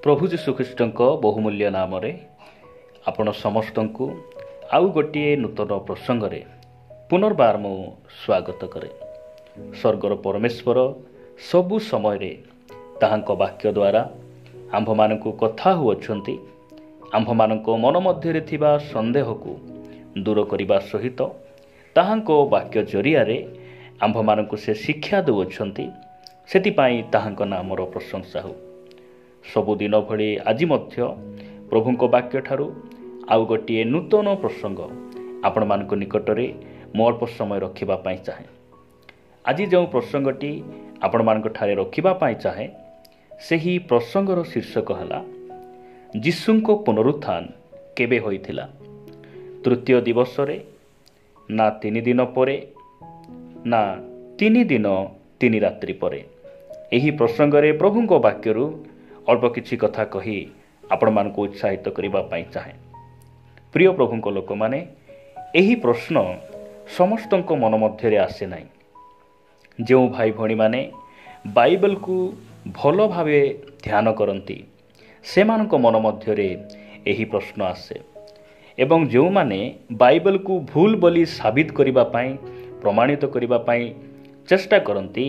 प्रभु जीशुख्रीष्टଙ୍କ बहुमूल्य नामରେ ଆପଣ ସମସ୍ତଙ୍କୁ ଆଉ ଗୋଟିଏ ନୂତନ ପ୍ରସଙ୍ଗରେ ପୁନର୍ବାର ମୁଁ ସ୍ୱାଗତ କରେ। ସ୍ୱର୍ଗର ପରମେଶ୍ୱର ସବୁ ସମୟରେ ତାହାଙ୍କ ବାକ୍ୟ ଦ୍ୱାରା ଆମ୍ଭମାନଙ୍କୁ କଥା ହେଉଅଛନ୍ତି। ଆମ୍ଭମାନଙ୍କ ମନ ମଧ୍ୟରେ ଥିବା ସନ୍ଦେହକୁ ଦୂର କରିବା ସହିତ ତାହାଙ୍କ ବାକ୍ୟ ଜରିଆରେ ଆମ୍ଭମାନଙ୍କୁ ସେ ଶିକ୍ଷା ଦେଉଅଛନ୍ତି। ସେଥିପାଇଁ ତାହାଙ୍କ ନାମର ପ୍ରଶଂସା ହେଉ। ସବୁଦିନ ଭଳି ଆଜି ମଧ୍ୟ ପ୍ରଭୁଙ୍କ ବାକ୍ୟଠାରୁ ଆଉ ଗୋଟିଏ ନୂତନ ପ୍ରସଙ୍ଗ ଆପଣମାନଙ୍କ ନିକଟରେ ମୁଁ ଅଳ୍ପ ସମୟ ରଖିବା ପାଇଁ ଚାହେଁ। ଆଜି ଯେଉଁ ପ୍ରସଙ୍ଗଟି ଆପଣମାନଙ୍କଠାରେ ରଖିବା ପାଇଁ ଚାହେଁ, ସେହି ପ୍ରସଙ୍ଗର ଶୀର୍ଷକ ହେଲା ଯୀଶୁଙ୍କ ପୁନରୁତ୍ଥାନ କେବେ ହୋଇଥିଲା? ତୃତୀୟ ଦିବସରେ, ନା 3 ଦିନ ପରେ, ନା 3 ଦିନ 3 ରାତ୍ରି ପରେ? ଏହି ପ୍ରସଙ୍ଗରେ ପ୍ରଭୁଙ୍କ ବାକ୍ୟରୁ ଅଳ୍ପ କିଛି କଥା କହି ଆପଣମାନଙ୍କୁ ଉତ୍ସାହିତ କରିବା ପାଇଁ ଚାହେଁ। ପ୍ରିୟ ପ୍ରଭୁଙ୍କ ଲୋକମାନେ, ଏହି ପ୍ରଶ୍ନ ସମସ୍ତଙ୍କ ମନ ମଧ୍ୟରେ ଆସେ ନାହିଁ। ଯେଉଁ ଭାଇ ଭଉଣୀମାନେ ବାଇବେଲକୁ ଭଲ ଭାବେ ଧ୍ୟାନ କରନ୍ତି, ସେମାନଙ୍କ ମନ ମଧ୍ୟରେ ଏହି ପ୍ରଶ୍ନ ଆସେ। ଏବଂ ଯେଉଁମାନେ ବାଇବେଲକୁ ଭୁଲ ବୋଲି ସାବିତ କରିବା ପାଇଁ, ପ୍ରମାଣିତ କରିବା ପାଇଁ ଚେଷ୍ଟା କରନ୍ତି,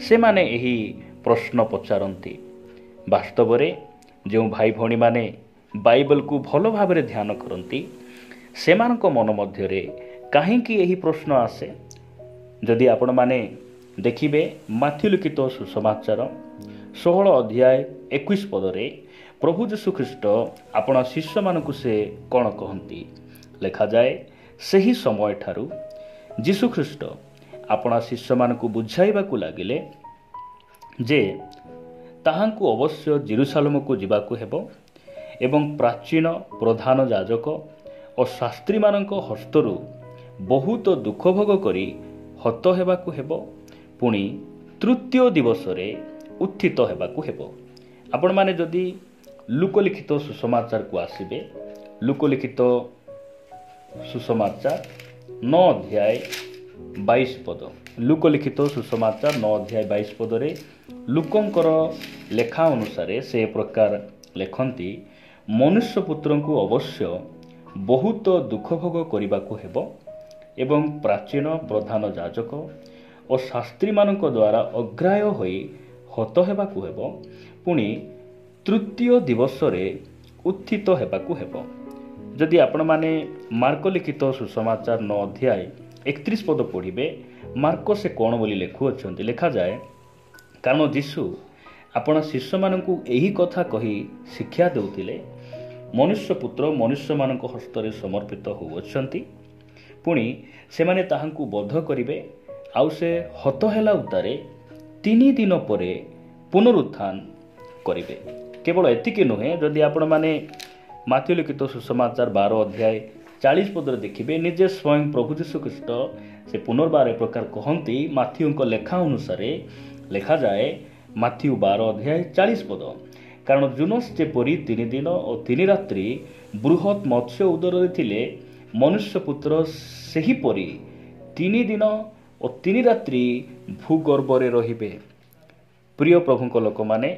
ସେମାନେ ଏହି ପ୍ରଶ୍ନ ପଚାରନ୍ତି। ବାସ୍ତବରେ ଯେଉଁ ଭାଇ ଭଉଣୀମାନେ ବାଇବେଲକୁ ଭଲ ଭାବରେ ଧ୍ୟାନ କରନ୍ତି, ସେମାନଙ୍କ ମନ ମଧ୍ୟରେ କାହିଁକି ଏହି ପ୍ରଶ୍ନ ଆସେ? ଯଦି ଆପଣମାନେ ଦେଖିବେ, ମାଥ୍ୟୁ ଲିଖିତ ସୁସମାଚାର 16 ଅଧ୍ୟାୟ 21 ପଦରେ ପ୍ରଭୁ ଯୀଶୁଖ୍ରୀଷ୍ଟ ଆପଣା ଶିଷ୍ୟମାନଙ୍କୁ ସେ କ'ଣ କହନ୍ତି? ଲେଖାଯାଏ, ସେହି ସମୟଠାରୁ ଯୀଶୁଖ୍ରୀଷ୍ଟ ଆପଣା ଶିଷ୍ୟମାନଙ୍କୁ ବୁଝାଇବାକୁ ଲାଗିଲେ ଯେ ତାହାଙ୍କୁ ଅବଶ୍ୟ ଜେରୁସାଲେମକୁ ଯିବାକୁ ହେବ ଏବଂ ପ୍ରାଚୀନ ପ୍ରଧାନ ଯାଜକ ଓ ଶାସ୍ତ୍ରୀମାନଙ୍କ ହସ୍ତରୁ ବହୁତ ଦୁଃଖ ଭୋଗ କରି ହତ ହେବାକୁ ହେବ, ପୁଣି ତୃତୀୟ ଦିବସରେ ଉତ୍ଥିତ ହେବାକୁ ହେବ। ଆପଣମାନେ ଯଦି ଲୁକଲିଖିତ ସୁସମାଚାରକୁ ଆସିବେ, ଲୁକଲିଖିତ ସୁସମାଚାର 9 ଅଧ୍ୟାୟ 22 ପଦ, ଲୁକଲିଖିତ ସୁସମାଚାର 9 ଅଧ୍ୟାୟ 22 ପଦରେ ଲୁକଙ୍କର ଲେଖା ଅନୁସାରେ ସେ ପ୍ରକାର ଲେଖନ୍ତି, ମନୁଷ୍ୟପୁତ୍ରଙ୍କୁ ଅବଶ୍ୟ ବହୁତ ଦୁଃଖ ଭୋଗ କରିବାକୁ ହେବ ଏବଂ ପ୍ରାଚୀନ ପ୍ରଧାନ ଯାଜକ ଓ ଶାସ୍ତ୍ରୀମାନଙ୍କ ଦ୍ୱାରା ଅଗ୍ରାହ୍ୟ ହୋଇ ହତ ହେବାକୁ ହେବ, ପୁଣି ତୃତୀୟ ଦିବସରେ ଉତ୍ଥିତ ହେବାକୁ ହେବ। ଯଦି ଆପଣମାନେ ମାର୍କ ଲିଖିତ ସୁସମାଚାର 9 ଅଧ୍ୟାୟ 31 ପଦ ପଢ଼ିବେ, ମାର୍କ ସେ କ'ଣ ବୋଲି ଲେଖୁଅଛନ୍ତି? ଲେଖାଯାଏ, କାରଣ ଯୀଶୁ ଆପଣା ଶିଷ୍ୟମାନଙ୍କୁ ଏହି କଥା କହି ଶିକ୍ଷା ଦେଉଥିଲେ, ମନୁଷ୍ୟପୁତ୍ର ମନୁଷ୍ୟମାନଙ୍କ ହସ୍ତରେ ସମର୍ପିତ ହେଉଅଛନ୍ତି, ପୁଣି ସେମାନେ ତାହାଙ୍କୁ ବଧ କରିବେ, ଆଉ ସେ ହତ ହେଲା ଉତ୍ତାରେ 3 ଦିନ ପରେ ପୁନରୁତ୍ଥାନ କରିବେ। କେବଳ ଏତିକି ନୁହେଁ, ଯଦି ଆପଣମାନେ ମାଥ୍ୟୁ ଲିଖିତ ସୁସମାଚାର 12 ଅଧ୍ୟାୟ 40 ପଦରେ ଦେଖିବେ, ନିଜେ ସ୍ୱୟଂ ପ୍ରଭୁ ଯୀଶୁଖ୍ରୀଷ୍ଟ ସେ ପୁନର୍ବାର ଏ ପ୍ରକାର କହନ୍ତି। ମାଥ୍ୟୁଙ୍କ ଲେଖା ଅନୁସାରେ ଲେଖାଯାଏ, ମାଥ୍ୟୁ 12 ଅଧ୍ୟାୟ 40 ପଦ, କାରଣ ଜୁନସ୍ ଯେପରି 3 ଦିନ ଓ 3 ରାତ୍ରି ବୃହତ୍ ମତ୍ସ୍ୟ ଉଦରରେ ଥିଲେ, ମନୁଷ୍ୟପୁତ୍ର ସେହିପରି 3 ଦିନ ଓ 3 ରାତ୍ରି ଭୂଗର୍ଭରେ ରହିବେ। ପ୍ରିୟ ପ୍ରଭୁଙ୍କ ଲୋକମାନେ,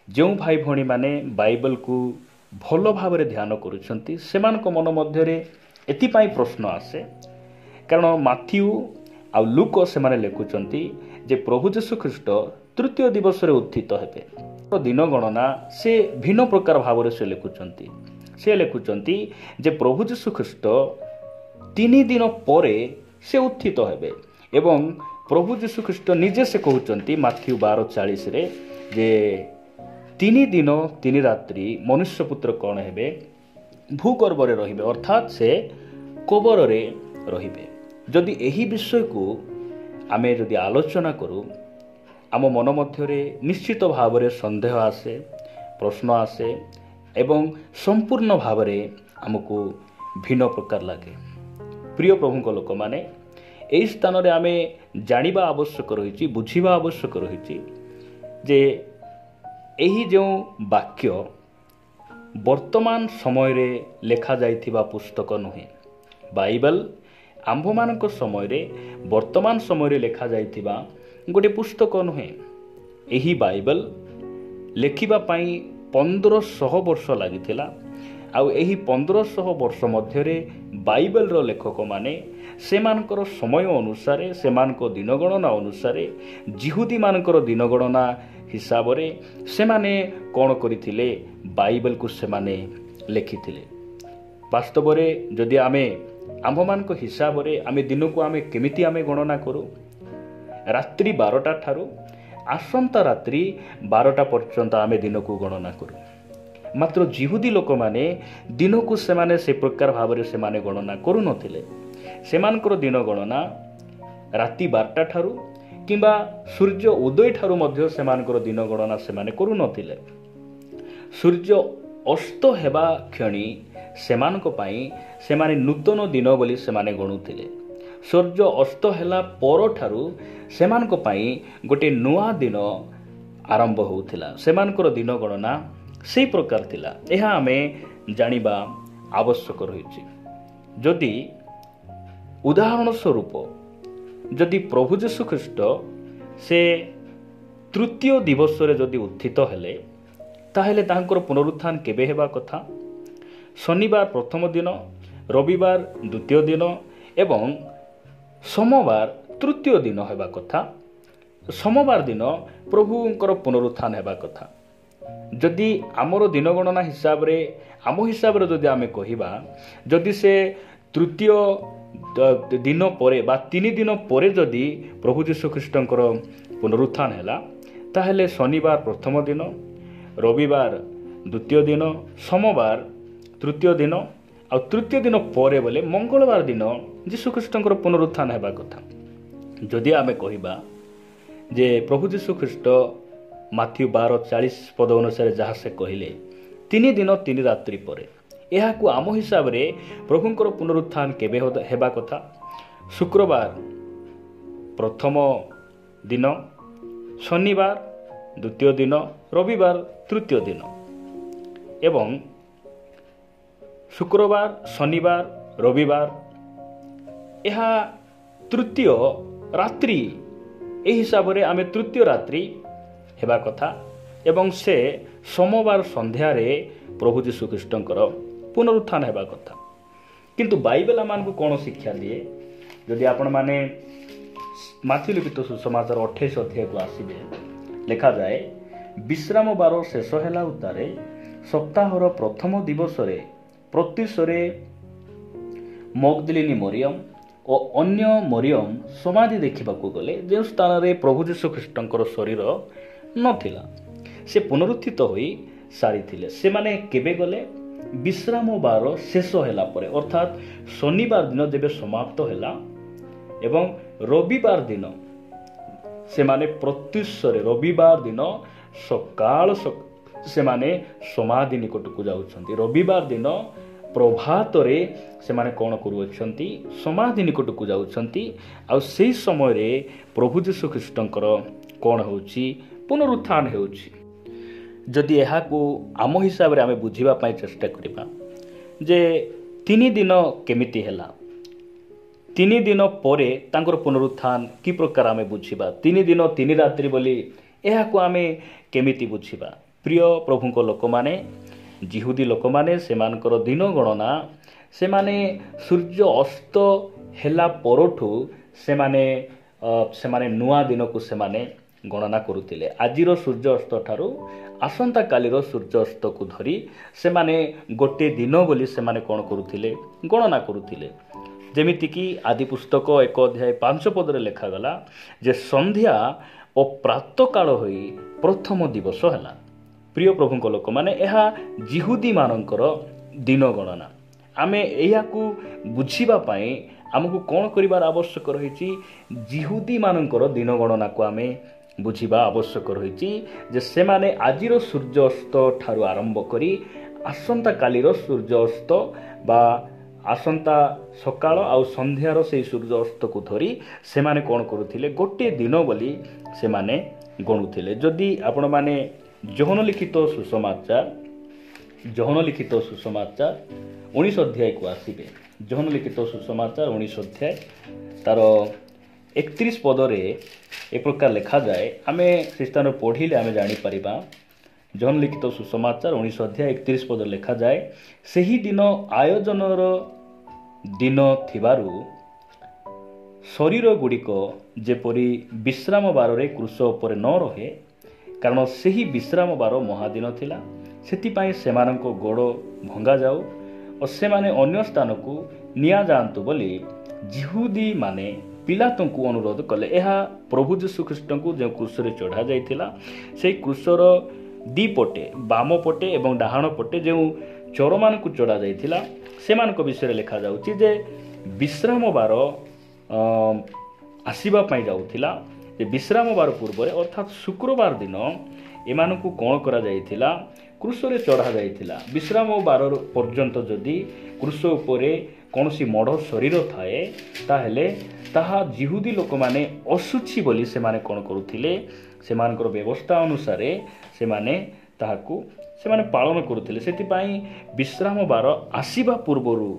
ଯେଉଁ ଭାଇ ଭଉଣୀମାନେ ବାଇବେଲକୁ ଭଲ ଭାବରେ ଧ୍ୟାନ କରୁଛନ୍ତି, ସେମାନଙ୍କ ମନ ମଧ୍ୟରେ ଏଥିପାଇଁ ପ୍ରଶ୍ନ ଆସେ, କାରଣ ମାଥ୍ୟୁ ଆଉ ଲୁକ ସେମାନେ ଲେଖୁଛନ୍ତି ଯେ ପ୍ରଭୁ ଯୀଶୁଖ୍ରୀଷ୍ଟ ତୃତୀୟ ଦିବସରେ ଉତ୍ଥିତ ହେବେ। ଦିନ ଗଣନା ସେ ଭିନ୍ନ ପ୍ରକାର ଭାବରେ ସେ ଲେଖୁଛନ୍ତି ଯେ ପ୍ରଭୁ ଯୀଶୁଖ୍ରୀଷ୍ଟ 3 ଦିନ ପରେ ସେ ଉତ୍ଥିତ ହେବେ। ଏବଂ ପ୍ରଭୁ ଯୀଶୁଖ୍ରୀଷ୍ଟ ନିଜେ ସେ କହୁଛନ୍ତି ମାଥ୍ୟୁ 12:40ରେ ଯେ 3 ଦିନ 3 ରାତ୍ରି ମନୁଷ୍ୟପୁତ୍ର କ'ଣ ହେବେ? ଭୂଗର୍ଭରେ ରହିବେ, ଅର୍ଥାତ୍ ସେ କବରରେ ରହିବେ। ଯଦି ଏହି ବିଷୟକୁ ଆମେ ଯଦି ଆଲୋଚନା କରୁ, ଆମ ମନ ମଧ୍ୟରେ ନିଶ୍ଚିତ ଭାବରେ ସନ୍ଦେହ ଆସେ, ପ୍ରଶ୍ନ ଆସେ ଏବଂ ସମ୍ପୂର୍ଣ୍ଣ ଭାବରେ ଆମକୁ ଭିନ୍ନ ପ୍ରକାର ଲାଗେ। ପ୍ରିୟ ପ୍ରଭୁଙ୍କ ଲୋକମାନେ, ଏହି ସ୍ଥାନରେ ଆମେ ଜାଣିବା ଆବଶ୍ୟକ ରହିଛି, ବୁଝିବା ଆବଶ୍ୟକ ରହିଛି ଯେ ଏହି ଯେଉଁ ବାକ୍ୟ ବର୍ତ୍ତମାନ ସମୟରେ ଲେଖାଯାଇଥିବା ପୁସ୍ତକ ନୁହେଁ। ବାଇବେଲ ଆମ୍ଭମାନଙ୍କ ସମୟରେ, ବର୍ତ୍ତମାନ ସମୟରେ ଲେଖାଯାଇଥିବା ଗୋଟିଏ ପୁସ୍ତକ ନୁହେଁ। ଏହି ବାଇବେଲ ଲେଖିବା ପାଇଁ 1500 ବର୍ଷ ଲାଗିଥିଲା। ଆଉ ଏହି 1500 ବର୍ଷ ମଧ୍ୟରେ ବାଇବେଲର ଲେଖକମାନେ ସେମାନଙ୍କର ସମୟ ଅନୁସାରେ, ସେମାନଙ୍କ ଦିନଗଣନା ଅନୁସାରେ, ଜିହୁଦୀମାନଙ୍କର ଦିନଗଣନା ହିସାବରେ ସେମାନେ କ'ଣ କରିଥିଲେ? ବାଇବେଲକୁ ସେମାନେ ଲେଖିଥିଲେ। ବାସ୍ତବରେ ଯଦି ଆମେ ଆମ୍ଭମାନଙ୍କ ହିସାବରେ ଆମେ ଦିନକୁ କେମିତି ଗଣନା କରୁ? ରାତ୍ରି 12ଟା ଠାରୁ ଆସନ୍ତା ରାତ୍ରି 12ଟା ପର୍ଯ୍ୟନ୍ତ ଆମେ ଦିନକୁ ଗଣନା କରୁ। ମାତ୍ର ଜିହୁଦୀ ଲୋକମାନେ ଦିନକୁ ସେମାନେ ସେ ପ୍ରକାର ଭାବରେ ସେମାନେ ଗଣନା କରୁନଥିଲେ। ସେମାନଙ୍କର ଦିନ ଗଣନା ରାତି 12ଟା ଠାରୁ କିମ୍ବା ସୂର୍ଯ୍ୟ ଉଦୟ ଠାରୁ ମଧ୍ୟ ସେମାନଙ୍କର ଦିନ ଗଣନା ସେମାନେ କରୁନଥିଲେ। ସୂର୍ଯ୍ୟ ଅସ୍ତ ହେବା କ୍ଷଣି ସେମାନଙ୍କ ପାଇଁ ସେମାନେ ନୂତନ ଦିନ ବୋଲି ସେମାନେ ଗଣୁଥିଲେ। ସୂର୍ଯ୍ୟ ଅସ୍ତ ହେଲା ପରଠାରୁ ସେମାନଙ୍କ ପାଇଁ ଗୋଟିଏ ନୂଆ ଦିନ ଆରମ୍ଭ ହେଉଥିଲା। ସେମାନଙ୍କର ଦିନ ଗଣନା ସେହି ପ୍ରକାର ଥିଲା। ଏହା ଆମେ ଜାଣିବା ଆବଶ୍ୟକ ରହିଛି। ଯଦି ଉଦାହରଣ ସ୍ୱରୂପ ଯଦି ପ୍ରଭୁ ଯୀଶୁ ଖ୍ରୀଷ୍ଟ ସେ ତୃତୀୟ ଦିବସରେ ଯଦି ଉତ୍ଥିତ ହେଲେ, ତାହେଲେ ତାଙ୍କର ପୁନରୁତ୍ଥାନ କେବେ ହେବା କଥା? ଶନିବାର ପ୍ରଥମ ଦିନ, ରବିବାର ଦ୍ୱିତୀୟ ଦିନ ଏବଂ ସୋମବାର ତୃତୀୟ ଦିନ ହେବା କଥା। ସୋମବାର ଦିନ ପ୍ରଭୁଙ୍କର ପୁନରୁତ୍ଥାନ ହେବା କଥା। ଯଦି ଆମର ଦିନ ଗଣନା ହିସାବରେ, ଆମ ହିସାବରେ ଯଦି ଆମେ କହିବା, ଯଦି ସେ ତୃତୀୟ ଦିନ ପରେ ବା 3 ଦିନ ପରେ ଯଦି ପ୍ରଭୁ ଯୀଶୁ ଖ୍ରୀଷ୍ଟଙ୍କର ପୁନରୁତ୍ଥାନ ହେଲା, ତାହେଲେ ଶନିବାର ପ୍ରଥମ ଦିନ, ରବିବାର ଦ୍ୱିତୀୟ ଦିନ, ସୋମବାର ତୃତୀୟ ଦିନ, ଆଉ ତୃତୀୟ ଦିନ ପରେ ବୋଲେ ମଙ୍ଗଳବାର ଦିନ ଯୀଶୁଖ୍ରୀଷ୍ଟଙ୍କର ପୁନରୁତ୍ଥାନ ହେବା କଥା। ଯଦି ଆମେ କହିବା ଯେ ପ୍ରଭୁ ଯୀଶୁଖ୍ରୀଷ୍ଟ ମାଥ୍ୟୁ 12:40 ପଦ ଅନୁସାରେ ଯାହା ସେ କହିଲେ 3 ଦିନ 3 ରାତ୍ରି ପରେ, ଏହାକୁ ଆମ ହିସାବରେ ପ୍ରଭୁଙ୍କର ପୁନରୁତ୍ଥାନ କେବେ ହେବା କଥା? ଶୁକ୍ରବାର ପ୍ରଥମ ଦିନ, ଶନିବାର ଦ୍ୱିତୀୟ ଦିନ, ରବିବାର ତୃତୀୟ ଦିନ ଏବଂ ଶୁକ୍ରବାର, ଶନିବାର, ରବିବାର ଏହା ତୃତୀୟ ରାତ୍ରି। ଏହି ହିସାବରେ ଆମେ ତୃତୀୟ ରାତ୍ରି ହେବା କଥା ଏବଂ ସେ ସୋମବାର ସନ୍ଧ୍ୟାରେ ପ୍ରଭୁ ଯୀଶୁଖ୍ରୀଷ୍ଟଙ୍କର ପୁନରୁତ୍ଥାନ ହେବା କଥା। କିନ୍ତୁ ବାଇବେଲ ଆମମାନଙ୍କୁ କ'ଣ ଶିକ୍ଷା ଦିଏ? ଯଦି ଆପଣମାନେ ମାଥ୍ୟୁ ଲିଖିତ ସୁସମାଚାର 28 ଅଧ୍ୟାୟକୁ ଆସିବେ, ଲେଖାଯାଏ, ବିଶ୍ରାମ ବାର ଶେଷ ହେଲା ଉତ୍ତାରେ ସପ୍ତାହର ପ୍ରଥମ ଦିବସରେ ପ୍ରତ୍ୟୁଷରେ ମଗଦଲିନୀ ମରିୟମ ଓ ଅନ୍ୟ ମରିୟମ ସମାଧି ଦେଖିବାକୁ ଗଲେ, ଯେଉଁ ସ୍ଥାନରେ ପ୍ରଭୁ ଯୀଶୁଖ୍ରୀଷ୍ଟଙ୍କର ଶରୀର ନଥିଲା। ସେ ପୁନରୁତ୍ଥିତ ହୋଇ ସାରିଥିଲେ। ସେମାନେ କେବେ ଗଲେ? ବିଶ୍ରାମ ବାର ଶେଷ ହେଲା ପରେ, ଅର୍ଥାତ୍ ଶନିବାର ଦିନ ଯେବେ ସମାପ୍ତ ହେଲା ଏବଂ ରବିବାର ଦିନ ସେମାନେ ପ୍ରତ୍ୟୁଷରେ, ରବିବାର ଦିନ ସକାଳ ସେମାନେ ସମାଧି ନିକଟକୁ ଯାଉଛନ୍ତି। ରବିବାର ଦିନ ପ୍ରଭାତରେ ସେମାନେ କ'ଣ କରୁଅଛନ୍ତି? ସମାଧି ନିକଟକୁ ଯାଉଛନ୍ତି। ଆଉ ସେହି ସମୟରେ ପ୍ରଭୁ ଯୀଶୁଖ୍ରୀଷ୍ଟଙ୍କର କ'ଣ ହେଉଛି? ପୁନରୁତ୍ଥାନ ହେଉଛି। ଯଦି ଏହାକୁ ଆମ ହିସାବରେ ଆମେ ବୁଝିବା ପାଇଁ ଚେଷ୍ଟା କରିବା ଯେ 3 ଦିନ କେମିତି ହେଲା, 3 ଦିନ ପରେ ତାଙ୍କର ପୁନରୁତ୍ଥାନ କି ପ୍ରକାର ଆମେ ବୁଝିବା? 3 ଦିନ 3 ରାତ୍ରି ବୋଲି ଏହାକୁ ଆମେ କେମିତି ବୁଝିବା? ପ୍ରିୟ ପ୍ରଭୁଙ୍କ ଲୋକମାନେ, ଜିହୁଦୀ ଲୋକମାନେ ସେମାନଙ୍କର ଦିନ ଗଣନା ସେମାନେ ସୂର୍ଯ୍ୟ ଅସ୍ତ ହେଲା ପରଠୁ ସେମାନେ ନୂଆ ଦିନକୁ ସେମାନେ ଗଣନା କରୁଥିଲେ। ଆଜିର ସୂର୍ଯ୍ୟ ଅସ୍ତ ଠାରୁ ଆସନ୍ତାକାଲିର ସୂର୍ଯ୍ୟ ଅସ୍ତକୁ ଧରି ସେମାନେ ଗୋଟିଏ ଦିନ ବୋଲି ସେମାନେ କ'ଣ କରୁଥିଲେ? ଗଣନା କରୁଥିଲେ। ଯେମିତିକି ଆଦି ପୁସ୍ତକ 1 ଅଧ୍ୟାୟ 5 ପଦରେ ଲେଖାଗଲା ଯେ ସନ୍ଧ୍ୟା ଓ ପ୍ରାତଃକାଳ ହୋଇ ପ୍ରଥମ ଦିବସ ହେଲା। ପ୍ରିୟ ପ୍ରଭୁଙ୍କ ଲୋକମାନେ, ଏହା ଜିହୁଦୀମାନଙ୍କର ଦିନ ଗଣନା। ଆମେ ଏହାକୁ ବୁଝିବା ପାଇଁ ଆମକୁ କ'ଣ କରିବାର ଆବଶ୍ୟକ ରହିଛି? ଜିହୁଦୀମାନଙ୍କର ଦିନ ଗଣନାକୁ ଆମେ ବୁଝିବା ଆବଶ୍ୟକ ରହିଛି ଯେ ସେମାନେ ଆଜିର ସୂର୍ଯ୍ୟ ଅସ୍ତ ଠାରୁ ଆରମ୍ଭ କରି ଆସନ୍ତାକାଲିର ସୂର୍ଯ୍ୟ ଅସ୍ତ ବା ଆସନ୍ତା ସକାଳ ଆଉ ସନ୍ଧ୍ୟାର ସେହି ସୂର୍ଯ୍ୟ ଅସ୍ତକୁ ଧରି ସେମାନେ କ'ଣ କରୁଥିଲେ? ଗୋଟିଏ ଦିନ ବୋଲି ସେମାନେ ଗଣୁଥିଲେ। ଯଦି ଆପଣମାନେ ଯୋହନ ଲିଖିତ ସୁସମାଚାର 19 ଅଧ୍ୟାୟକୁ ଆସିବେ, ଯୋହନ ଲିଖିତ ସୁସମାଚାର 19 ଅଧ୍ୟାୟ ତାର 31 ପଦରେ ଏ ପ୍ରକାର ଲେଖାଯାଏ। ଆମେ ସେ ସ୍ଥାନରେ ପଢ଼ିଲେ ଆମେ ଜାଣିପାରିବା ଜହନ ଲିଖିତ ସୁସମାଚାର 19 ଅଧ୍ୟାୟ 31 ପଦ ଲେଖାଯାଏ, ସେହି ଦିନ ଆୟୋଜନର ଦିନ ଥିବାରୁ ଶରୀର ଗୁଡ଼ିକ ଯେପରି ବିଶ୍ରାମ ବାରରେ କୃଷ ଉପରେ ନ ରହେ, କାରଣ ସେହି ବିଶ୍ରାମ ବାର ମହାଦିନ ଥିଲା, ସେଥିପାଇଁ ସେମାନଙ୍କ ଗୋଡ଼ ଭଙ୍ଗାଯାଉ ଓ ସେମାନେ ଅନ୍ୟ ସ୍ଥାନକୁ ନିଆଯାଆନ୍ତୁ ବୋଲି ଯିହୁଦୀମାନେ ପିଲାତଙ୍କୁ ଅନୁରୋଧ କଲେ। ଏହା ପ୍ରଭୁ ଯୀଶୁଖ୍ରୀଷ୍ଟଙ୍କୁ ଯେଉଁ କ୍ରୁଶରେ ଚଢ଼ା ଯାଇଥିଲା, ସେହି କ୍ରୁଶର ଦୁଇ ପଟେ, ବାମ ପଟେ ଏବଂ ଡାହାଣ ପଟେ ଯେଉଁ ଚୋରମାନଙ୍କୁ ଚଢ଼ା ଯାଇଥିଲା, ସେମାନଙ୍କ ବିଷୟରେ ଲେଖାଯାଉଛି ଯେ ବିଶ୍ରାମ ବାର ଆସିବା ପାଇଁ ଯାଉଥିଲା। ଯେ ବିଶ୍ରାମ ବାର ପୂର୍ବରେ ଅର୍ଥାତ୍ ଶୁକ୍ରବାର ଦିନ ଏମାନଙ୍କୁ କ'ଣ କରାଯାଇଥିଲା? କ୍ରୁଶରେ ଚଢ଼ା ଯାଇଥିଲା। ବିଶ୍ରାମ ବାର ପର୍ଯ୍ୟନ୍ତ ଯଦି କ୍ରୁଶ ଉପରେ କୌଣସି ମଢ଼ ଶରୀର ଥାଏ, ତାହେଲେ ତାହା ଯିହୁଦୀ ଲୋକମାନେ ଅଶୁଚି ବୋଲି ସେମାନେ କ'ଣ କରୁଥିଲେ? ସେମାନଙ୍କର ବ୍ୟବସ୍ଥା ଅନୁସାରେ ସେମାନେ ପାଳନ କରୁଥିଲେ। ସେଥିପାଇଁ ବିଶ୍ରାମ ବାର ଆସିବା ପୂର୍ବରୁ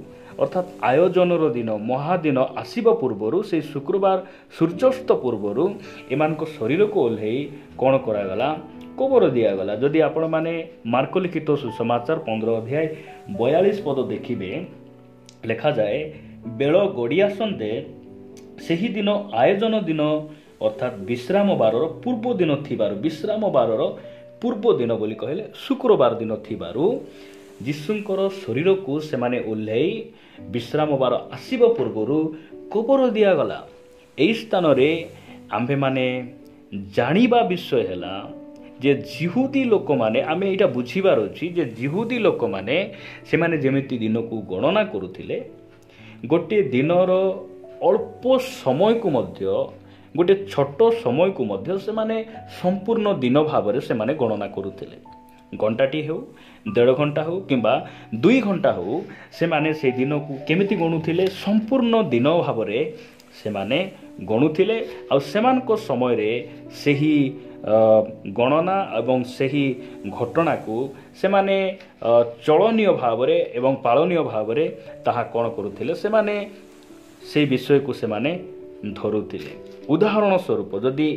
ଅର୍ଥାତ୍ ଆୟୋଜନର ଦିନ, ମହାଦିନ ଆସିବା ପୂର୍ବରୁ, ସେହି ଶୁକ୍ରବାର ସୂର୍ଯ୍ୟାସ୍ତ ପୂର୍ବରୁ ଏମାନଙ୍କ ଶରୀରକୁ ଓହ୍ଲାଇ କ'ଣ କରାଗଲା? କବର ଦିଆଗଲା। ଯଦି ଆପଣମାନେ ମାର୍କ ଲିଖିତ ସୁସମାଚାର 15 ଅଧ୍ୟାୟ 42 ପଦ ଦେଖିବେ, ଲେଖାଯାଏ, ବେଳ ଗଡ଼ି ଆସନ୍ତେ ସେହି ଦିନ ଆୟୋଜନ ଦିନ ଅର୍ଥାତ୍ ବିଶ୍ରାମ ବାରର ପୂର୍ବ ଦିନ ଥିବାରୁ, ବିଶ୍ରାମ ବାରର ପୂର୍ବ ଦିନ ବୋଲି କହିଲେ ଶୁକ୍ରବାର ଦିନ ଥିବାରୁ ଯୀଶୁଙ୍କର ଶରୀରକୁ ସେମାନେ ଓହ୍ଲାଇ ବିଶ୍ରାମ ବାର ଆସିବା ପୂର୍ବରୁ କବର ଦିଆଗଲା। ଏହି ସ୍ଥାନରେ ଆମ୍ଭେମାନେ ଜାଣିବା ବିଷୟ ହେଲା ଯେ ଯିହୁଦୀ ଲୋକମାନେ, ଆମେ ଏଇଟା ବୁଝିବାର ଅଛି ଯେ ଯିହୁଦୀ ଲୋକମାନେ ସେମାନେ ଯେମିତି ଦିନକୁ ଗଣନା କରୁଥିଲେ, ଗୋଟିଏ ଦିନର ଅଳ୍ପ ସମୟକୁ ମଧ୍ୟ, ଗୋଟିଏ ଛୋଟ ସମୟକୁ ମଧ୍ୟ ସେମାନେ ସମ୍ପୂର୍ଣ୍ଣ ଦିନ ଭାବରେ ସେମାନେ ଗଣନା କରୁଥିଲେ। ଘଣ୍ଟାଟି ହେଉ, 1.5 ଘଣ୍ଟା ହେଉ କିମ୍ବା 2 ଘଣ୍ଟା ହେଉ, ସେମାନେ ସେହି ଦିନକୁ କେମିତି ଗଣୁଥିଲେ? ସମ୍ପୂର୍ଣ୍ଣ ଦିନ ଭାବରେ ସେମାନେ ଗଣୁଥିଲେ। ଆଉ ସେମାନଙ୍କ ସମୟରେ ସେହି ଗଣନା ଏବଂ ସେହି ଘଟଣାକୁ ସେମାନେ ଚଳନୀୟ ଭାବରେ ଏବଂ ପାଳନୀୟ ଭାବରେ ତାହା କ'ଣ କରୁଥିଲେ? ସେମାନେ ସେହି ବିଷୟକୁ ସେମାନେ ଧରୁଥିଲେ। ଉଦାହରଣ ସ୍ୱରୂପ, ଯଦି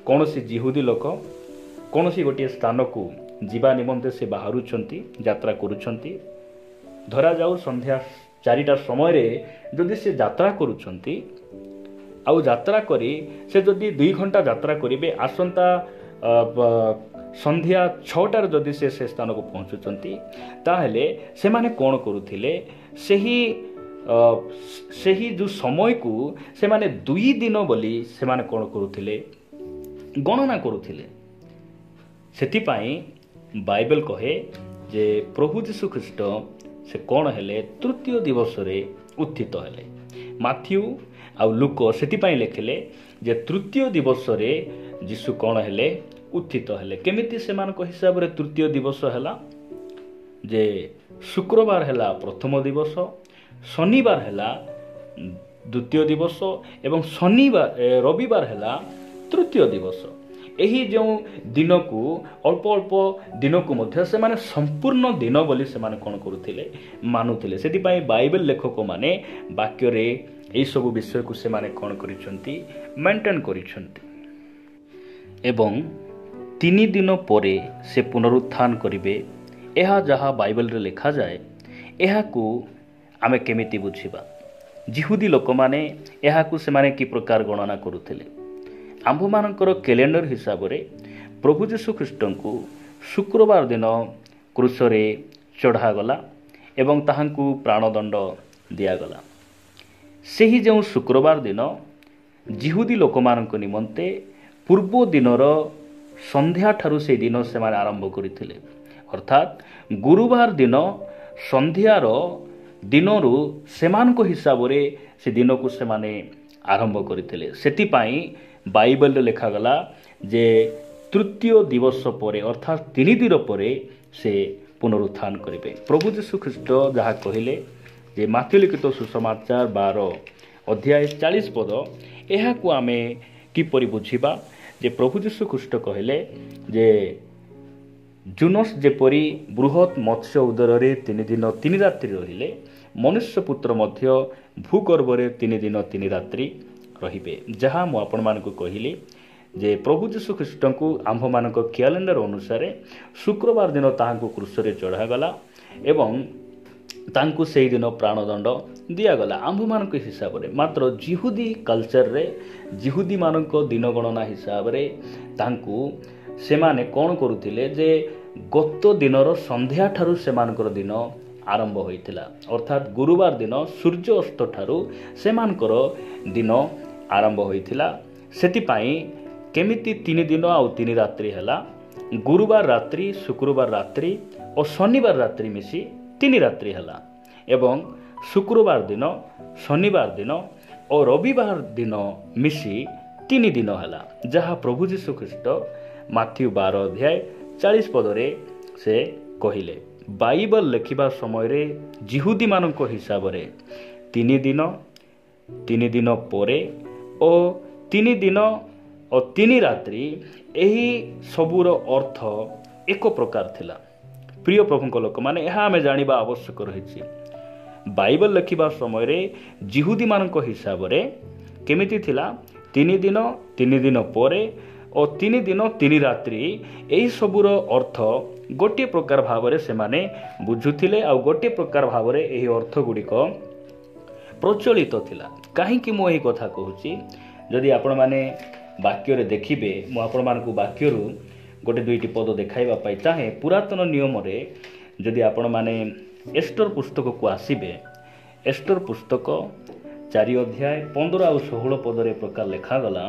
କୌଣସି ଯିହୁଦୀ ଲୋକ କୌଣସି ଗୋଟିଏ ସ୍ଥାନକୁ ଯିବା ନିମନ୍ତେ ସେ ବାହାରୁଛନ୍ତି, ଯାତ୍ରା କରୁଛନ୍ତି, ଧରାଯାଉ ସନ୍ଧ୍ୟା 4ଟା ସମୟରେ ଯଦି ସେ ଯାତ୍ରା କରୁଛନ୍ତି, ଆଉ ଯାତ୍ରା କରି ସେ ଯଦି 2 ଘଣ୍ଟା ଯାତ୍ରା କରିବେ, ଆସନ୍ତା ସନ୍ଧ୍ୟା 6ଟାରେ ଯଦି ସେ ସ୍ଥାନକୁ ପହଞ୍ଚୁଛନ୍ତି, ତାହେଲେ ସେମାନେ କ'ଣ କରୁଥିଲେ? ସେହି ଯେଉଁ ସମୟକୁ ସେମାନେ 2 ଦିନ ବୋଲି ସେମାନେ କ'ଣ କରୁଥିଲେ? ଗଣନା କରୁଥିଲେ। ସେଥିପାଇଁ ବାଇବେଲ କହେ ଯେ ପ୍ରଭୁ ଯୀଶୁଖ୍ରୀଷ୍ଟ ସେ କ'ଣ ହେଲେ? ତୃତୀୟ ଦିବସରେ ଉତ୍ଥିତ ହେଲେ। ମାଥ୍ୟୁ ଆଉ ଲୁକ ସେଥିପାଇଁ ଲେଖିଲେ ଯେ ତୃତୀୟ ଦିବସରେ ଯୀଶୁ କ'ଣ ହେଲେ? ଉତ୍ଥିତ ହେଲେ। କେମିତି ସେମାନଙ୍କ ହିସାବରେ ତୃତୀୟ ଦିବସ ହେଲା? ଯେ ଶୁକ୍ରବାର ହେଲା ପ୍ରଥମ ଦିବସ, ଶନିବାର ହେଲା ଦ୍ୱିତୀୟ ଦିବସ ଏବଂ ରବିବାର ହେଲା ତୃତୀୟ ଦିବସ। ଏହି ଯେଉଁ ଦିନକୁ, ଅଳ୍ପ ଅଳ୍ପ ଦିନକୁ ମଧ୍ୟ ସେମାନେ ସମ୍ପୂର୍ଣ୍ଣ ଦିନ ବୋଲି ସେମାନେ କ'ଣ କରୁଥିଲେ? ମାନୁଥିଲେ। ସେଥିପାଇଁ ବାଇବେଲ ଲେଖକମାନେ ବାକ୍ୟରେ ଏହିସବୁ ବିଷୟକୁ ସେମାନେ କ'ଣ କରିଛନ୍ତି? ମେଣ୍ଟେନ୍ କରିଛନ୍ତି। ଏବଂ 3 ଦିନ ପରେ ସେ ପୁନରୁତ୍ଥାନ କରିବେ, ଏହା ଯାହା ବାଇବେଲରେ ଲେଖାଯାଏ, ଏହାକୁ ଆମେ କେମିତି ବୁଝିବା? ଯିହୁଦୀ ଲୋକମାନେ ଏହାକୁ ସେମାନେ କି ପ୍ରକାର ଗଣନା କରୁଥିଲେ? ଆମ୍ଭମାନଙ୍କର କ୍ୟାଲେଣ୍ଡର ହିସାବରେ ପ୍ରଭୁ ଯୀଶୁଖ୍ରୀଷ୍ଟଙ୍କୁ ଶୁକ୍ରବାର ଦିନ କ୍ରୁଶରେ ଚଢ଼ାଗଲା ଏବଂ ତାହାଙ୍କୁ ପ୍ରାଣଦଣ୍ଡ ଦିଆଗଲା। ସେହି ଯେଉଁ ଶୁକ୍ରବାର ଦିନ ଯିହୁଦୀ ଲୋକମାନଙ୍କ ନିମନ୍ତେ ପୂର୍ବ ଦିନର ସନ୍ଧ୍ୟାଠାରୁ ସେହି ଦିନ ସେମାନେ ଆରମ୍ଭ କରିଥିଲେ। ଅର୍ଥାତ୍ ଗୁରୁବାର ଦିନ ସନ୍ଧ୍ୟାର ଦିନରୁ ସେମାନଙ୍କ ହିସାବରେ ସେ ଦିନକୁ ସେମାନେ ଆରମ୍ଭ କରିଥିଲେ। ସେଥିପାଇଁ ବାଇବେଲରେ ଲେଖାଗଲା ଯେ ତୃତୀୟ ଦିବସ ପରେ ଅର୍ଥାତ୍ 3 ଦିନ ପରେ ସେ ପୁନରୁତ୍ଥାନ କରିବେ। ପ୍ରଭୁ ଯୀଶୁଖ୍ରୀଷ୍ଟ ଯାହା କହିଲେ ଯେ ମାଥ୍ୟୁ ଲିଖିତ ସୁସମାଚାର 12 ଅଧ୍ୟାୟ 40 ପଦ, ଏହାକୁ ଆମେ କିପରି ବୁଝିବା? ଯେ ପ୍ରଭୁ ଯୀଶୁଖ୍ରୀଷ୍ଟ କହିଲେ ଯେ ଜୁନସ୍ ଯେପରି ବୃହତ୍ ମତ୍ସ୍ୟ ଉଦରରେ 3 ଦିନ 3 ରାତ୍ରି ରହିଲେ, ମନୁଷ୍ୟ ପୁତ୍ର ମଧ୍ୟ ଭୂଗର୍ଭରେ 3 ଦିନ 3 ରାତ୍ରି ରହିବେ। ଯାହା ମୁଁ ଆପଣମାନଙ୍କୁ କହିଲି ଯେ ପ୍ରଭୁ ଯୀଶୁ ଖ୍ରୀଷ୍ଟଙ୍କୁ ଆମ୍ଭମାନଙ୍କ କ୍ୟାଲେଣ୍ଡର ଅନୁସାରେ ଶୁକ୍ରବାର ଦିନ ତାହାଙ୍କୁ କ୍ରୁଶରେ ଚଢ଼ାଗଲା ଏବଂ ତାଙ୍କୁ ସେହିଦିନ ପ୍ରାଣଦଣ୍ଡ ଦିଆଗଲା ଆମ୍ଭମାନଙ୍କ ହିସାବରେ। ମାତ୍ର ଜିହୁଦୀ କଲଚରରେ ଜିହୁଦୀମାନଙ୍କ ଦିନ ଗଣନା ହିସାବରେ ତାଙ୍କୁ ସେମାନେ କ'ଣ କରୁଥିଲେ ଯେ ଗତ ଦିନର ସନ୍ଧ୍ୟା ଠାରୁ ସେମାନଙ୍କର ଦିନ ଆରମ୍ଭ ହୋଇଥିଲା, ଅର୍ଥାତ୍ ଗୁରୁବାର ଦିନ ସୂର୍ଯ୍ୟ ଅସ୍ତ ଠାରୁ ସେମାନଙ୍କର ଦିନ ଆରମ୍ଭ ହୋଇଥିଲା। ସେଥିପାଇଁ କେମିତି 3 ଦିନ ଆଉ 3 ରାତ୍ରି ହେଲା, ଗୁରୁବାର ରାତ୍ରି, ଶୁକ୍ରବାର ରାତ୍ରି ଓ ଶନିବାର ରାତ୍ରି ମିଶି 3 ରାତ୍ରି ହେଲା ଏବଂ ଶୁକ୍ରବାର ଦିନ, ଶନିବାର ଦିନ ଓ ରବିବାର ଦିନ ମିଶି 3 ଦିନ ହେଲା, ଯାହା ପ୍ରଭୁ ଯୀଶୁ ଖ୍ରୀଷ୍ଟ ମାଥ୍ୟୁ 12 ଅଧ୍ୟାୟ 40 ପଦରେ ସେ କହିଲେ। ବାଇବଲ ଲେଖିବା ସମୟରେ ଜିହୁଦୀମାନଙ୍କ ହିସାବରେ 3 ଦିନ, 3 ଦିନ ପରେ ଓ 3 ଦିନ ଓ 3 ରାତ୍ରି ଏହି ସବୁର ଅର୍ଥ ଏକ ପ୍ରକାର ଥିଲା। ପ୍ରିୟ ପ୍ରଭୁଙ୍କ ଲୋକମାନେ, ଏହା ଆମେ ଜାଣିବା ଆବଶ୍ୟକ ରହିଛି। ବାଇବଲ ଲେଖିବା ସମୟରେ ଜିହୁଦୀମାନଙ୍କ ହିସାବରେ କେମିତି ଥିଲା, 3 ଦିନ, 3 ଦିନ ପରେ ଓ 3 ଦିନ 3 ରାତ୍ରି, ଏହିସବୁର ଅର୍ଥ ଗୋଟିଏ ପ୍ରକାର ଭାବରେ ସେମାନେ ବୁଝୁଥିଲେ ଆଉ ଗୋଟିଏ ପ୍ରକାର ଭାବରେ ଏହି ଅର୍ଥ ଗୁଡ଼ିକ ପ୍ରଚଳିତ ଥିଲା। କାହିଁକି ମୁଁ ଏହି କଥା କହୁଛି, ଯଦି ଆପଣମାନେ ବାକ୍ୟରେ ଦେଖିବେ, ମୁଁ ଆପଣମାନଙ୍କୁ ବାକ୍ୟରୁ 1-2ଟି ପଦ ଦେଖାଇବା ପାଇଁ ଚାହେଁ। ପୁରାତନ ନିୟମରେ ଯଦି ଆପଣମାନେ ଏଷ୍ଟର ପୁସ୍ତକକୁ ଆସିବେ, ଏଷ୍ଟର ପୁସ୍ତକ 4 ଅଧ୍ୟାୟ 15 ଆଉ 16 ପଦରେ ପ୍ରକାର ଲେଖାଗଲା,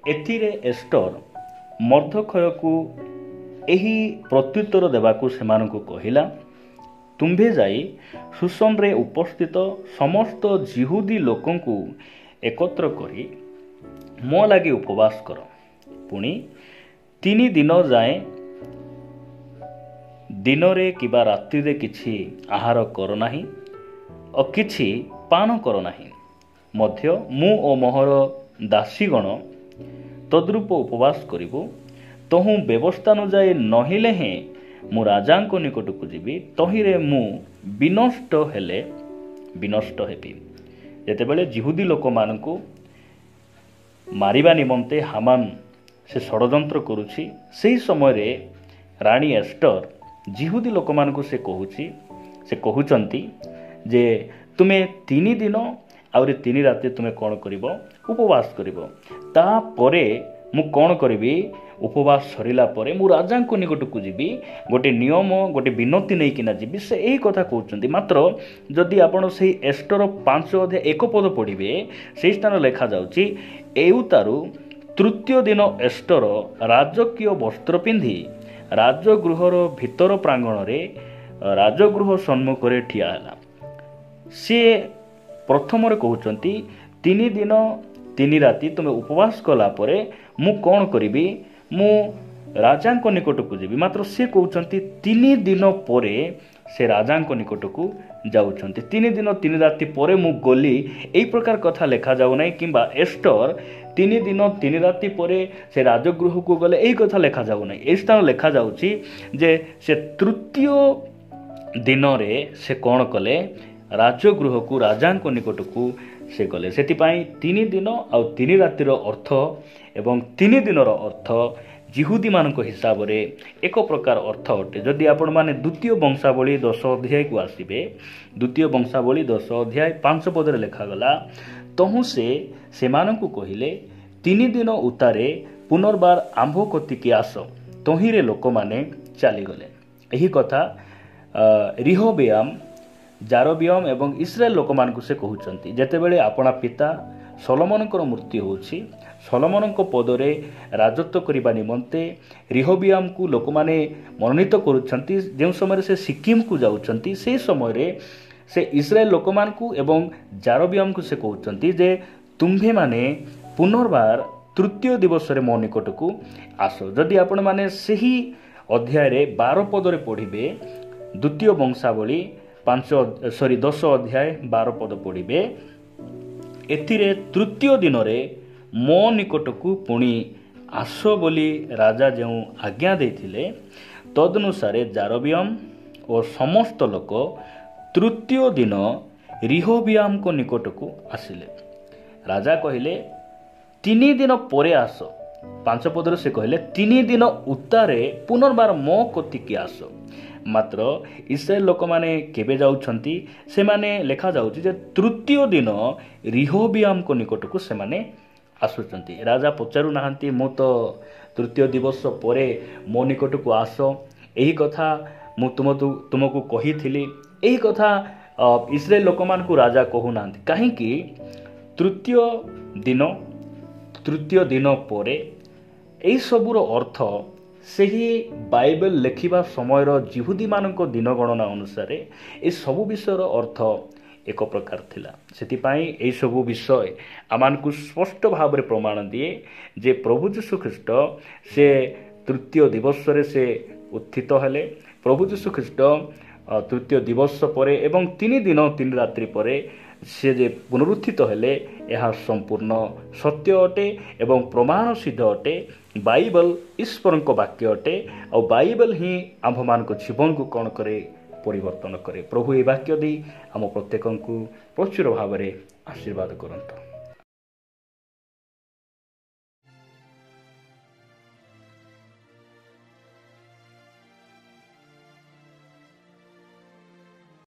ଏଥିରେ ଏଷ୍ଟର ମର୍ଦ୍ଦଖୟକୁ ଏହି ପ୍ରତ୍ୟୁତ୍ତର ଦେବାକୁ ସେମାନଙ୍କୁ କହିଲା, ତୁମ୍ଭେ ଯାଇ ସୁସନରେ ଉପସ୍ଥିତ ସମସ୍ତ ଜିହୁଦୀ ଲୋକଙ୍କୁ ଏକତ୍ର କରି ମୋ ଲାଗି ଉପବାସ କର। ପୁଣି 3 ଦିନ ଯାଏଁ ଦିନରେ କିମ୍ବା ରାତ୍ରିରେ କିଛି ଆହାର କର ନାହିଁ ଓ କିଛି ପାନ କର ନାହିଁ। ମଧ୍ୟ ମୁଁ ଓ ମୋହର ଦାସୀଗଣ ତଦ୍ରୂପ ଉପବାସ କରିବୁ। ତହୁଁ ବ୍ୟବସ୍ଥାନୁଯାୟୀ ନହିଲେ ହେଁ ମୁଁ ରାଜାଙ୍କ ନିକଟକୁ ଯିବି, ତହିଁରେ ମୁଁ ବିନଷ୍ଟ ହେବି। ଯେତେବେଳେ ଜିହୁଦୀ ଲୋକମାନଙ୍କୁ ମାରିବା ନିମନ୍ତେ ହାମାନ ସେ ଷଡ଼ଯନ୍ତ୍ର କରୁଛି, ସେହି ସମୟରେ ରାଣୀ ଏଷ୍ଟର ଜିହୁଦୀ ଲୋକମାନଙ୍କୁ ସେ କହୁଛନ୍ତି ଯେ ତୁମେ 3 ଦିନ ଆହୁରି 3 ରାତି ତୁମେ କ'ଣ କରିବ, ଉପବାସ କରିବ। ତାପରେ ମୁଁ କ'ଣ କରିବି, ଉପବାସ ସରିଲା ପରେ ମୁଁ ରାଜାଙ୍କ ନିକଟକୁ ଯିବି, ଗୋଟେ ନିୟମ, ଗୋଟେ ବିନତି ନେଇକିନା ଯିବି, ସେ ଏହି କଥା କହୁଛନ୍ତି। ମାତ୍ର ଯଦି ଆପଣ ସେହି ଏଷ୍ଟର 5 ଅଧ୍ୟାୟ 1 ପଦ ପଢ଼ିବେ, ସେହି ସ୍ଥାନ ଲେଖାଯାଉଛି, ଏଉତାରୁ 3ୟ ଦିନ ଏଷ୍ଟର ରାଜକୀୟ ବସ୍ତ୍ର ପିନ୍ଧି ରାଜଗୃହର ଭିତର ପ୍ରାଙ୍ଗଣରେ ରାଜଗୃହ ସମ୍ମୁଖରେ ଠିଆ ହେଲା। ସିଏ ପ୍ରଥମରେ କହୁଛନ୍ତି 3 ଦିନ 3 ରାତି ତୁମେ ଉପବାସ କଲା ପରେ ମୁଁ କ'ଣ କରିବି, ମୁଁ ରାଜାଙ୍କ ନିକଟକୁ ଯିବି। ମାତ୍ର ସେ କହୁଛନ୍ତି 3 ଦିନ ପରେ ସେ ରାଜାଙ୍କ ନିକଟକୁ ଯାଉଛନ୍ତି। 3 ଦିନ 3 ରାତି ପରେ ମୁଁ ଗଲି, ଏହି ପ୍ରକାର କଥା ଲେଖାଯାଉ ନାହିଁ, କିମ୍ବା ଏଷ୍ଟର 3 ଦିନ 3 ରାତି ପରେ ସେ ରାଜଗୃହକୁ ଗଲେ, ଏହି କଥା ଲେଖାଯାଉ ନାହିଁ। ଏହି ସ୍ଥାନ ଲେଖାଯାଉଛି ଯେ ସେ 3ୟ ଦିନରେ ସେ କ'ଣ କଲେ, ରାଜଗୃହକୁ, ରାଜାଙ୍କ ନିକଟକୁ ସେ ଗଲେ। ସେଥିପାଇଁ 3 ଦିନ ଆଉ 3 ରାତିର ଅର୍ଥ ଏବଂ 3 ଦିନର ଅର୍ଥ ଜିହୁଦୀମାନଙ୍କ ହିସାବରେ ଏକ ପ୍ରକାର ଅର୍ଥ ଅଟେ। ଯଦି ଆପଣମାନେ 2ୟ ବଂଶାବଳୀ 10 ଅଧ୍ୟାୟକୁ ଆସିବେ, 2ୟ ବଂଶାବଳୀ 10 ଅଧ୍ୟାୟ 5 ପଦରେ ଲେଖାଗଲା, ତହୁଁ ସେ ସେମାନଙ୍କୁ କହିଲେ, 3 ଦିନ ଉତ୍ତାରେ ପୁନର୍ବାର ଆମ୍ଭ କତିକି ଆସ। ତହିଁରେ ଲୋକମାନେ ଚାଲିଗଲେ। ଏହି କଥା ରିହୋବୟାମ, ଜାରୋବିୟମ ଏବଂ ଇସ୍ରାଏଲ ଲୋକମାନଙ୍କୁ ସେ କହୁଛନ୍ତି। ଯେତେବେଳେ ଆପଣା ପିତା ସଲୋମନଙ୍କର ମୃତ୍ୟୁ ହେଉଛି, ସଲୋମନଙ୍କ ପଦରେ ରାଜତ୍ୱ କରିବା ନିମନ୍ତେ ରିହୋବୟାମକୁ ଲୋକମାନେ ମନୋନୀତ କରୁଛନ୍ତି। ଯେଉଁ ସମୟରେ ସେ ସିକିମକୁ ଯାଉଛନ୍ତି, ସେହି ସମୟରେ ସେ ଇସ୍ରାଏଲ ଲୋକମାନଙ୍କୁ ଏବଂ ଜାରୋବିୟମକୁ ସେ କହୁଛନ୍ତି ଯେ ତୁମ୍ଭେମାନେ ପୁନର୍ବାର 3ୟ ଦିବସରେ ମୋ ନିକଟକୁ ଆସ। ଯଦି ଆପଣମାନେ ସେହି ଅଧ୍ୟାୟରେ 12 ପଦରେ ପଢ଼ିବେ, 2ୟ ବଂଶାବଳୀ 10 ଅଧ୍ୟାୟ 12 ପଦ ପଢ଼ିବେ, ଏଥିରେ 3ୟ ଦିନରେ ମୋ ନିକଟକୁ ପୁଣି ଆସ ବୋଲି ରାଜା ଯେଉଁ ଆଜ୍ଞା ଦେଇଥିଲେ, ତଦନୁସାରେ ଜାରୋବିୟମ ଓ ସମସ୍ତ ଲୋକ 3ୟ ଦିନ ରିହୋବୟାମଙ୍କ ନିକଟକୁ ଆସିଲେ। ରାଜା କହିଲେ, 3 ଦିନ ପରେ ଆସ, ପାଞ୍ଚ ପଦରେ ସେ କହିଲେ 3 ଦିନ ଉତ୍ତାରେ ପୁନର୍ବାର ମୋ କତିକି ଆସ। ମାତ୍ର ଇସ୍ରାଏଲ ଲୋକମାନେ କେବେ ଯାଉଛନ୍ତି? ସେମାନେ ଲେଖାଯାଉଛି ଯେ ତୃତୀୟ ଦିନ ରିହୋବିଆମଙ୍କ ନିକଟକୁ ସେମାନେ ଆସୁଛନ୍ତି। ରାଜା ପଚାରୁନାହାନ୍ତି ମୁଁ ତ ତୃତୀୟ ଦିବସ ପରେ ମୋ ନିକଟକୁ ଆସ, ଏହି କଥା ମୁଁ ତୁମକୁ କହିଥିଲି। ଏହି କଥା ଇସ୍ରାଏଲ ଲୋକମାନଙ୍କୁ ରାଜା କହୁନାହାନ୍ତି। କାହିଁକି? ତୃତୀୟ ଦିନ ପରେ ଏହିସବୁର ଅର୍ଥ ସେହି ବାଇବେଲ ଲେଖିବା ସମୟର ଜିହୁଦୀମାନଙ୍କ ଦିନ ଗଣନା ଅନୁସାରେ ଏସବୁ ବିଷୟର ଅର୍ଥ ଏକ ପ୍ରକାର ଥିଲା। ସେଥିପାଇଁ ଏହିସବୁ ବିଷୟ ଆମମାନଙ୍କୁ ସ୍ପଷ୍ଟ ଭାବରେ ପ୍ରମାଣ ଦିଏ ଯେ ପ୍ରଭୁ ଯୀଶୁଖ୍ରୀଷ୍ଟ ସେ ତୃତୀୟ ଦିବସରେ ସେ ଉତ୍ଥିତ ହେଲେ। ପ୍ରଭୁ ଯୀଶୁଖ୍ରୀଷ୍ଟ ତୃତୀୟ ଦିବସ ପରେ ଏବଂ 3 ଦିନ 3 ରାତ୍ରି ପରେ ସେ ଯେ ପୁନରୁତ୍ଥିତ ହେଲେ, ଏହା ସମ୍ପୂର୍ଣ୍ଣ ସତ୍ୟ ଅଟେ ଏବଂ ପ୍ରମାଣ ସିଦ୍ଧ ଅଟେ। ବାଇବେଲ ଈଶ୍ୱରଙ୍କ ବାକ୍ୟ ଅଟେ, ଆଉ ବାଇବେଲ ହିଁ ଆମ୍ଭମାନଙ୍କ ଜୀବନକୁ କ'ଣ କରେ? ପରିବର୍ତ୍ତନ କରେ। ପ୍ରଭୁ ଏହି ବାକ୍ୟ ଦେଇ ଆମ ପ୍ରତ୍ୟେକଙ୍କୁ ପ୍ରଚୁର ଭାବରେ ଆଶୀର୍ବାଦ କରନ୍ତୁ।